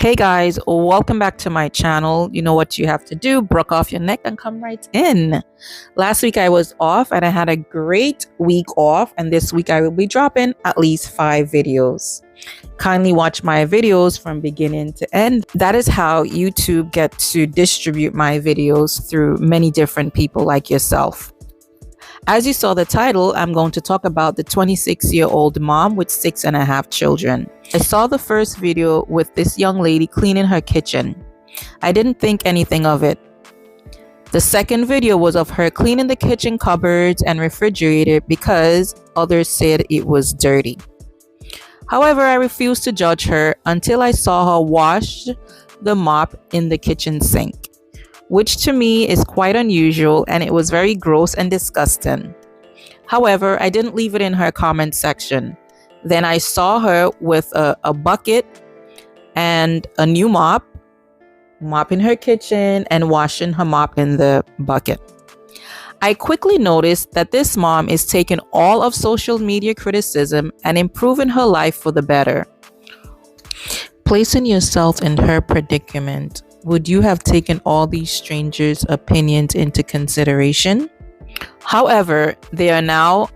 Hey guys, welcome back to my channel. You know what you have to do, broke off your neck and come right in. Last week I was off and I had a great week off, and this week I will be dropping at least 5 videos. Kindly watch my videos from beginning to end. That is how YouTube gets to distribute my videos through many different people like yourself. As you saw the title, I'm going to talk about the 26-year-old mom with 6.5 children. I saw the first video with this young lady cleaning her kitchen. I didn't think anything of it. The second video was of her cleaning the kitchen cupboards and refrigerator because others said it was dirty. However, I refused to judge her until I saw her wash the mop in the kitchen sink, which to me is quite unusual, and it was very gross and disgusting. However, I didn't leave it in her comment section. Then I saw her with a bucket and a new mop, mopping her kitchen and washing her mop in the bucket. I quickly noticed that this mom is taking all of social media criticism and improving her life for the better. Placing yourself in her predicament, would you have taken all these strangers' opinions into consideration? However, they are now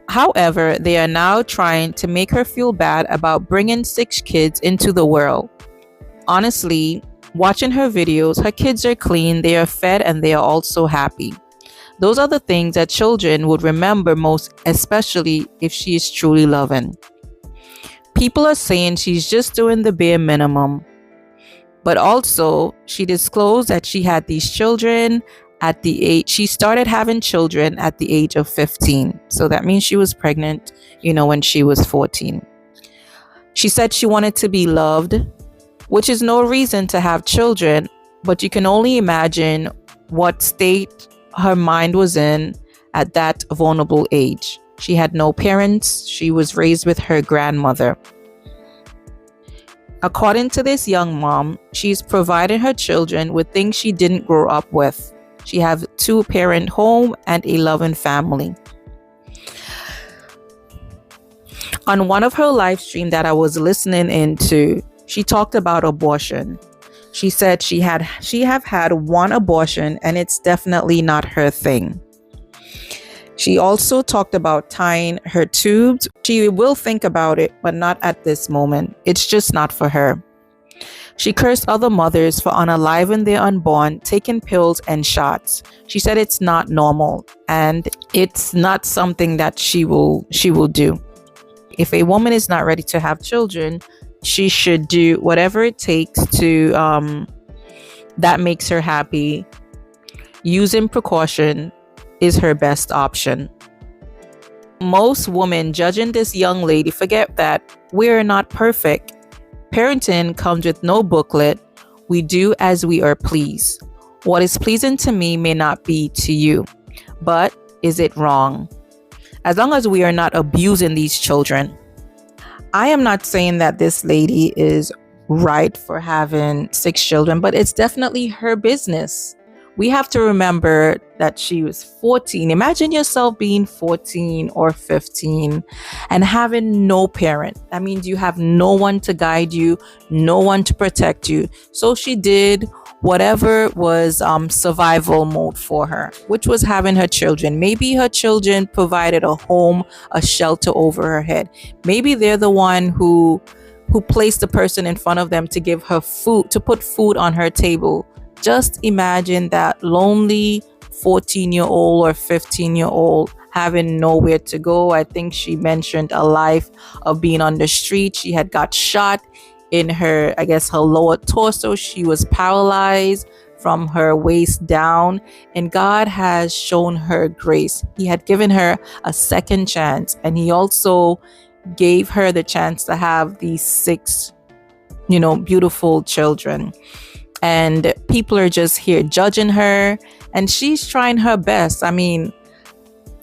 trying to make her feel bad about bringing 6 kids into the world. Honestly, watching her videos, her kids are clean, they are fed, and they are also happy. Those are the things that children would remember most, especially if she is truly loving. People are saying she's just doing the bare minimum. But also, she disclosed that she had these children at the age, she started having children at the age of 15. So that means she was pregnant, when she was 14. She said she wanted to be loved, which is no reason to have children, but you can only imagine what state her mind was in at that vulnerable age. She had no parents. She was raised with her grandmother. According to this young mom, she's provided her children with things she didn't grow up with. She has a 2-parent home and a loving family. On one of her live streams that I was listening into, she talked about abortion. She said she have had 1 abortion and it's definitely not her thing. She also talked about tying her tubes. She will think about it, but not at this moment. It's just not for her. She cursed other mothers for unaliving their unborn, taking pills and shots. She said it's not normal and it's not something that she will do. If a woman is not ready to have children, she should do whatever it takes to that makes her happy. Using precaution is her best option. Most women judging this young lady forget that we're not perfect. Parenting comes with no booklet. We do as we are pleased. What is pleasing to me may not be to you, but is it wrong? As long as we are not abusing these children. I am not saying that this lady is right for having 6 children, but it's definitely her business. We have to remember that she was 14. Imagine yourself being 14 or 15 and having no parent. That means you have no one to guide you, no one to protect you. So she did whatever was survival mode for her, which was having her children. Maybe her children provided a home, a shelter over her head. Maybe they're the one who placed the person in front of them to give her food, to put food on her table. Just imagine that lonely 14-year-old or 15-year-old having nowhere to go. I think she mentioned a life of being on the street. She had got shot in her lower torso. She was paralyzed from her waist down, and God has shown her grace. He had given her a second chance, and he also gave her the chance to have these 6, beautiful children. And people are just here judging her, and she's trying her best. I mean,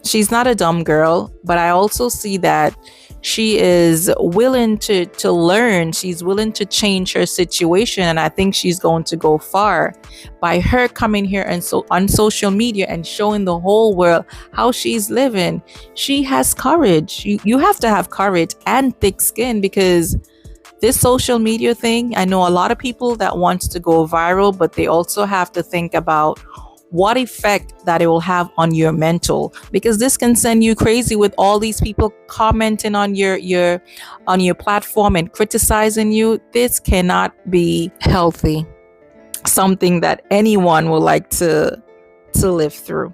she's not a dumb girl, but I also see that she is willing to learn. She's willing to change her situation, and I think she's going to go far by her coming here and on social media and showing the whole world how she's living. She has courage. You have to have courage and thick skin, because this social media thing, I know a lot of people that wants to go viral, but they also have to think about what effect that it will have on your mental, because this can send you crazy with all these people commenting on your platform and criticizing you. This cannot be healthy, something that anyone would like to live through.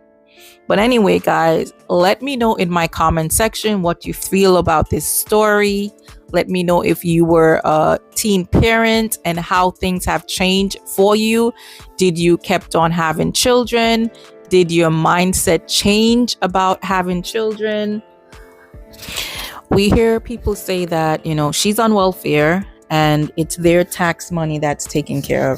But anyway, guys, let me know in my comment section what you feel about this story. Let me know if you were a teen parent and how things have changed for you. Did you kept on having children? Did your mindset change about having children? We hear people say that, she's on welfare and it's their tax money that's taking care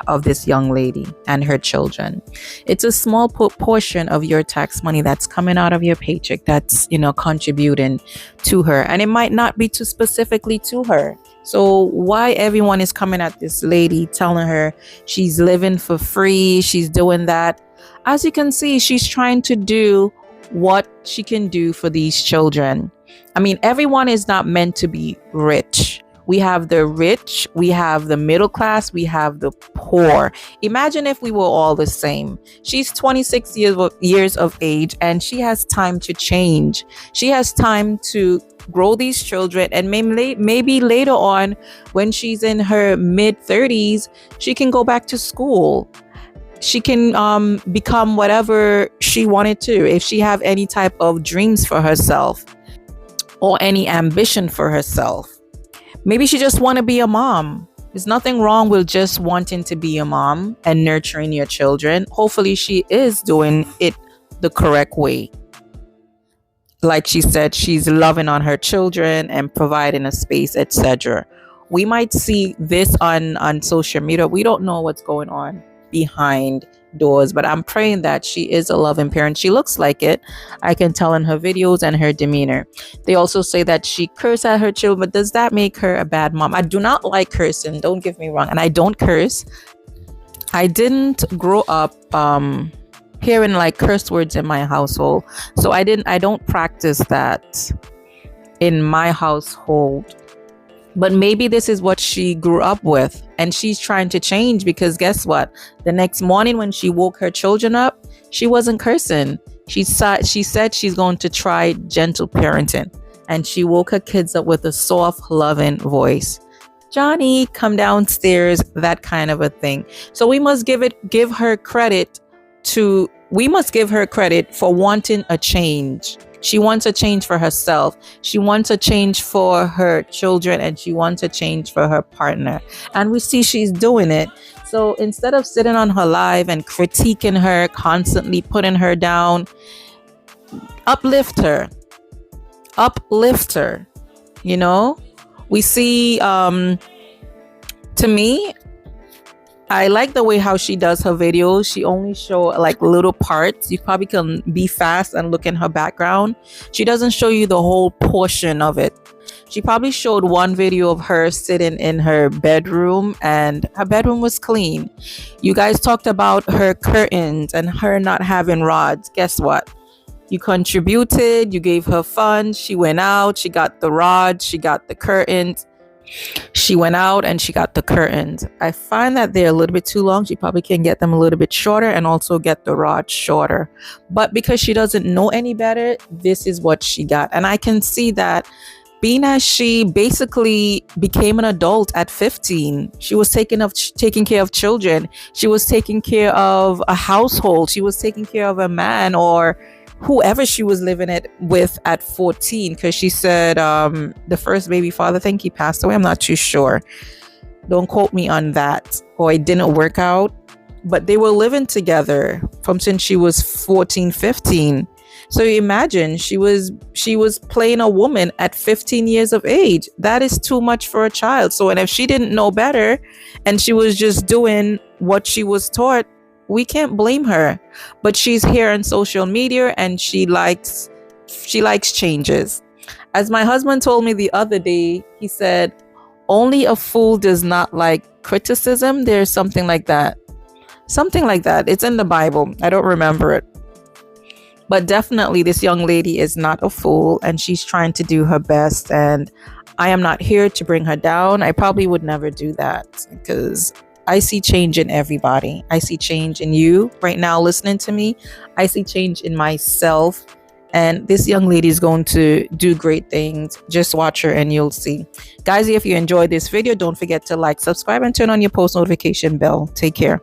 of this young lady and her children. It's a small portion of your tax money that's coming out of your paycheck that's, contributing to her. And it might not be too specifically to her. So why everyone is coming at this lady, telling her she's living for free, she's doing that? As you can see, she's trying to do what she can do for these children. I mean, everyone is not meant to be rich. We have the rich, we have the middle class, we have the poor. Imagine if we were all the same. She's 26 years of age and she has time to change. She has time to grow these children, and maybe later on when she's in her mid 30s, she can go back to school. She can become whatever she wanted to, if she have any type of dreams for herself or any ambition for herself. Maybe she just want to be a mom. There's nothing wrong with just wanting to be a mom and nurturing your children. Hopefully she is doing it the correct way. Like she said, she's loving on her children and providing a space, etc. We might see this on social media. We don't know what's going on behind doors, but I'm praying that she is a loving parent. She looks like it. I can tell in her videos and her demeanor. They also say that she curses at her children, but does that make her a bad mom? I do not like cursing, don't get me wrong, and I don't curse. I didn't grow up hearing like curse words in my household, so I don't practice that in my household. But maybe this is what she grew up with and she's trying to change, because guess what? The next morning when she woke her children up, she wasn't cursing. She said she's going to try gentle parenting, and she woke her kids up with a soft, loving voice. Johnny, come downstairs, that kind of a thing. So we must give her credit for wanting a change. She wants a change for herself. She wants a change for her children, and she wants a change for her partner. And we see she's doing it. So instead of sitting on her live and critiquing her, constantly putting her down, uplift her. We see, to me, I like the way how she does her videos. She only show like little parts. You probably can be fast and look in her background. She doesn't show you the whole portion of it. She probably showed one video of her sitting in her bedroom, and her bedroom was clean. You guys talked about her curtains and her not having rods. Guess what? You contributed, you gave her funds, she went out, she got the rods, she got the curtains. She went out and she got the curtains. I find that they're a little bit too long. She probably can get them a little bit shorter and also get the rod shorter. But because she doesn't know any better, this is what she got. And I can see that being as she basically became an adult at 15, she was taking care of children. She was taking care of a household. She was taking care of a man or whoever she was living it with at 14, because she said the first baby father, I think he passed away. I'm not too sure. Don't quote me on that. Or it didn't work out. But they were living together from since she was 14, 15. So you imagine she was playing a woman at 15 years of age. That is too much for a child. So, and if she didn't know better and she was just doing what she was taught, we can't blame her. But she's here on social media and she likes changes. As my husband told me the other day, he said, only a fool does not like criticism. There's something like that. It's in the Bible. I don't remember it. But definitely this young lady is not a fool and she's trying to do her best. And I am not here to bring her down. I probably would never do that because I see change in everybody. I see change in you right now listening to me. I see change in myself. And this young lady is going to do great things. Just watch her and you'll see. Guys, if you enjoyed this video, don't forget to like, subscribe, and turn on your post notification bell. Take care.